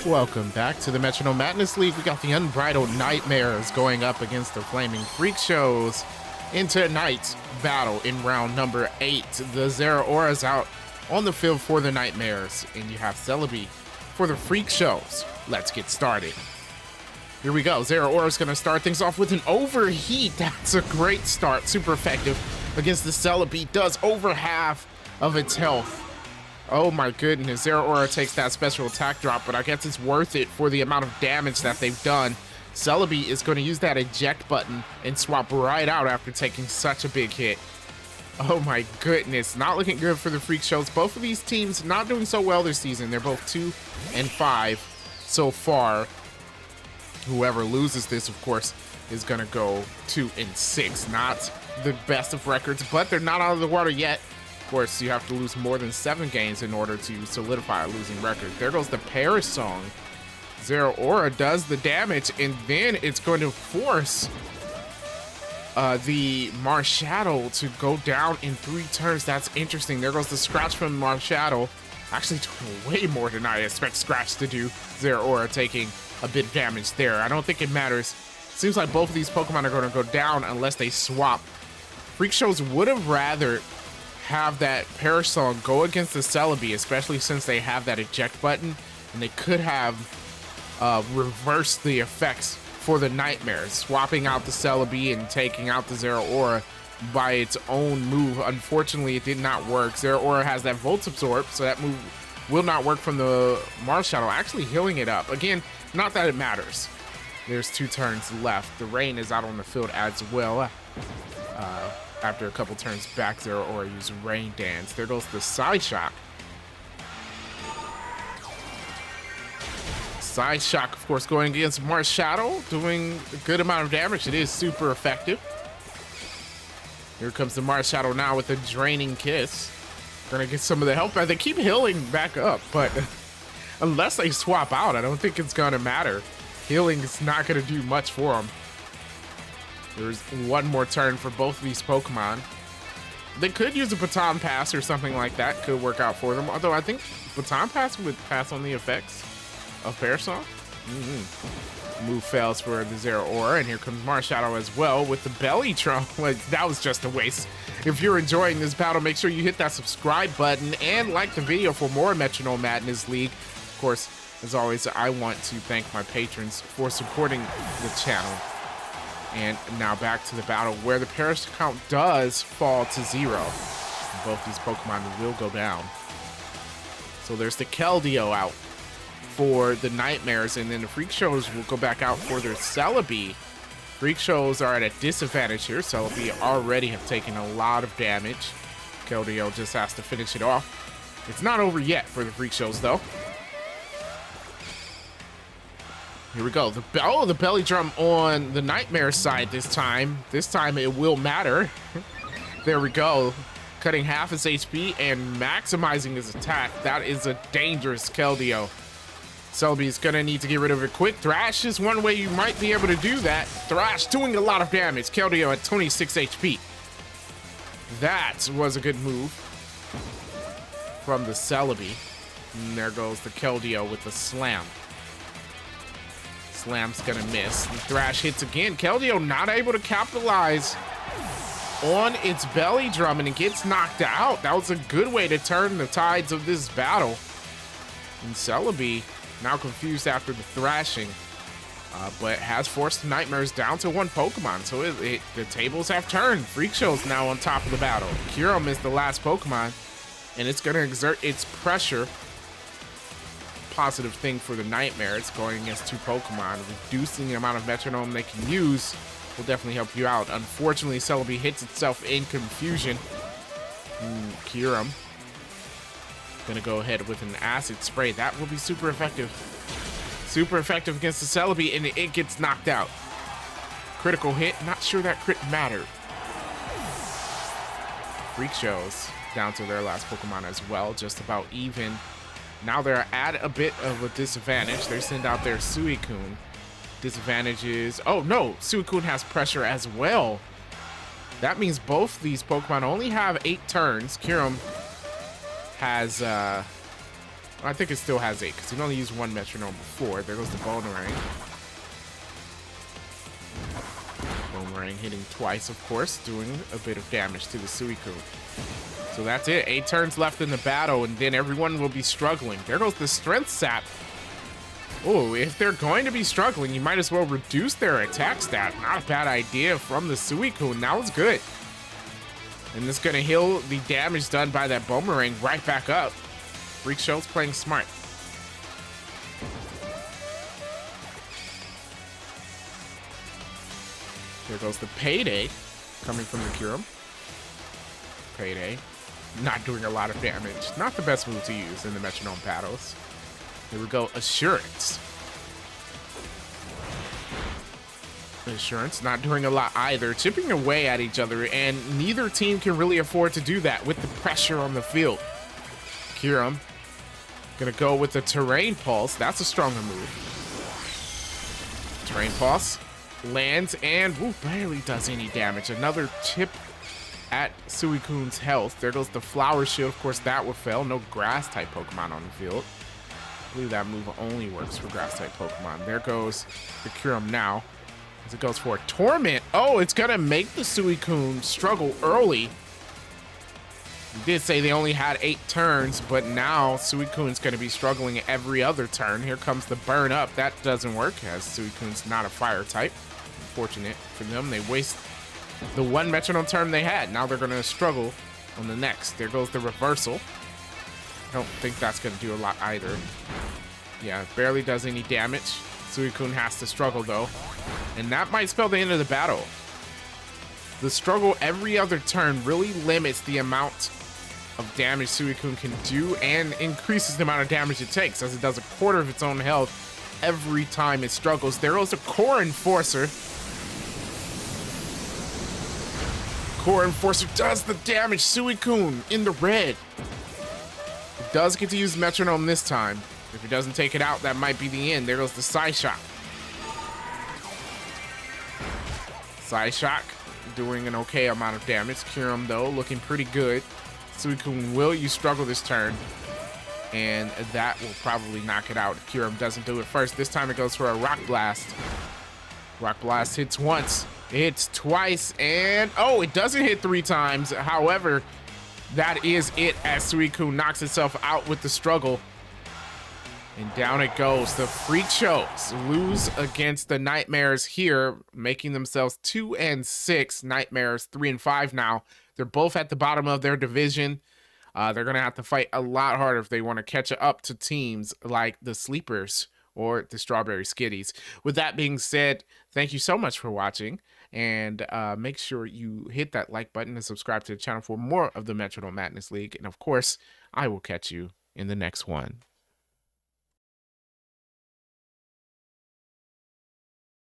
Welcome back to the Metronome Madness League. We got the Unbridled Nightmares going up against the Flaming Freak Shows in tonight's battle in round number 8. The Zeraora's out on the field for the Nightmares, and you have Celebi for the Freak Shows. Let's get started. Here we go. Zeraora's going to start things off with an Overheat. That's a great start. Super effective against the Celebi. Does over half of its health. Oh my goodness, Zeraora takes that special attack drop, but I guess it's worth it for the amount of damage that they've done. Celebi is going to use that eject button and swap right out after taking such a big hit. Oh my goodness, not looking good for the Freak Shows. Both of these teams not doing so well this season. They're both 2-5 so far. Whoever loses this, of course, is going to go 2-6. Not the best of records, but they're not out of the water yet. Of course, you have to lose more than 7 games in order to solidify a losing record. There goes the Perish Song. Zeraora does the damage, and then it's going to force the Marshadow to go down in 3 turns. That's interesting. There goes the Scratch from Marshadow. Actually doing way more than I expect Scratch to do. Zeraora taking a bit of damage there. I don't think it matters. Seems like both of these Pokemon are going to go down unless they swap. Freak Shows would have rather have that Perish Song go against the Celebi, especially since they have that eject button, and they could have reversed the effects for the Nightmares, swapping out the Celebi and taking out the Zeraora by its own move. Unfortunately, it did not work. Zeraora has that Volt Absorb, so that move will not work from the Marshadow, actually healing it up. Again, not that it matters. There's 2 turns left. The Rain is out on the field as well. After a couple turns back, Zeraora used Rain Dance. There goes the Psyshock. Psyshock, of course, going against Marshadow, doing a good amount of damage. It is super effective. Here comes the Marshadow now with a Draining Kiss. Gonna get some of the health back. They keep healing back up, but unless they swap out, I don't think it's gonna matter. Healing is not gonna do much for them. There's 1 more turn for both of these Pokemon. They could use a Baton Pass or something like that. Could work out for them. Although I think Baton Pass would pass on the effects of Perish Song. Move fails for the Zeraora. And here comes Marshadow as well with the Belly Drum. Like, that was just a waste. If you're enjoying this battle, make sure you hit that subscribe button and like the video for more Metronome Madness League. Of course, as always, I want to thank my patrons for supporting the channel. And now back to the battle where the Perish count does fall to 0. Both these Pokemon will go down. So there's the Keldeo out for the Nightmares, and then the Freak Shows will go back out for their Celebi. Freak Shows are at a disadvantage here. Celebi already have taken a lot of damage. Keldeo just has to finish it off. It's not over yet for the Freak Shows, though. Here we go. The Belly Drum on the Nightmare side this time. This time it will matter. There we go. Cutting half his HP and maximizing his attack. That is a dangerous Keldeo. Celebi's gonna need to get rid of it quick. Thrash is one way you might be able to do that. Thrash doing a lot of damage. Keldeo at 26 HP. That was a good move from the Celebi. And there goes the Keldeo with the Slam. Slam's gonna miss. The Thrash hits again. Keldeo not able to capitalize on its Belly Drum, and it gets knocked out. That was a good way to turn the tides of this battle. And Celebi now confused after the thrashing, but has forced the Nightmares down to 1 Pokemon. So the tables have turned. Freak Show's now on top of the battle. Kyurem is the last Pokemon, and it's gonna exert its pressure. Positive thing for the Nightmares going against 2 Pokemon. Reducing the amount of Metronome they can use will definitely help you out. Unfortunately, Celebi hits itself in confusion. Kyurem gonna go ahead with an Acid Spray. That will be super effective. Super effective against the Celebi, and it gets knocked out. Critical hit. Not sure that crit mattered. Freak Shows down to their last Pokemon as well. Just about even. Now they're at a bit of a disadvantage. They send out their Suicune. Disadvantages. Oh no, Suicune has pressure as well. That means both these Pokemon only have 8 turns. Kyurem has I think it still has 8 because it only used 1 metronome before. There goes the Boomerang. Boomerang hitting twice, of course, doing a bit of damage to the Suicune. So that's it. 8 turns left in the battle, and then everyone will be struggling. There goes the Strength Sap. Oh, if they're going to be struggling, you might as well reduce their attack stat. Not a bad idea from the Suicune. That was good. And this is going to heal the damage done by that Boomerang right back up. Freak Shell's playing smart. There goes the Payday coming from the Kyurem. Payday. Not doing a lot of damage. Not the best move to use in the Metronome battles. Here we go. Assurance. Assurance not doing a lot either. Chipping away at each other, and neither team can really afford to do that with the pressure on the field. Kyurem gonna go with the Terrain Pulse. That's a stronger move. Terrain Pulse lands and barely does any damage. Another chip at Suicune's health. There goes the Flower Shield. Of course, that would fail. No grass-type Pokemon on the field. I believe that move only works for grass-type Pokemon. There goes the Kyurem now. As it goes for a Torment. Oh, it's going to make the Suicune struggle early. We did say they only had 8 turns, but now Suicune's going to be struggling every other turn. Here comes the Burn Up. That doesn't work, as Suicune's not a fire type. Unfortunate for them. They waste the 1 Metronome turn they had. Now they're going to struggle on the next. There goes the Reversal. I don't think that's going to do a lot either. Yeah, it barely does any damage. Suicune has to struggle, though. And that might spell the end of the battle. The struggle every other turn really limits the amount of damage Suicune can do and increases the amount of damage it takes, as it does a quarter of its own health every time it struggles. There goes a Core Enforcer. Core Enforcer does the damage. Suicune in the red. It does get to use Metronome this time. If he doesn't take it out, that might be the end. There goes the Psyshock. Psyshock doing an okay amount of damage. Kyurem, though, looking pretty good. Suicune will use Struggle this turn, and that will probably knock it out. Kyurem doesn't do it first. This time it goes for a Rock Blast. Rock Blast hits once, it hits twice, and oh, it doesn't hit 3 times. However, that is it, as Suicune knocks itself out with the struggle. And down it goes. The Freak Shows lose against the Nightmares here, making themselves 2 and 6. Nightmares 3 and 5 now. They're both at the bottom of their division. They're going to have to fight a lot harder if they want to catch up to teams like the Sleepers or the Strawberry Skitties. With that being said, thank you so much for watching. And make sure you hit that like button and subscribe to the channel for more of the Metronome Madness League. And of course, I will catch you in the next one.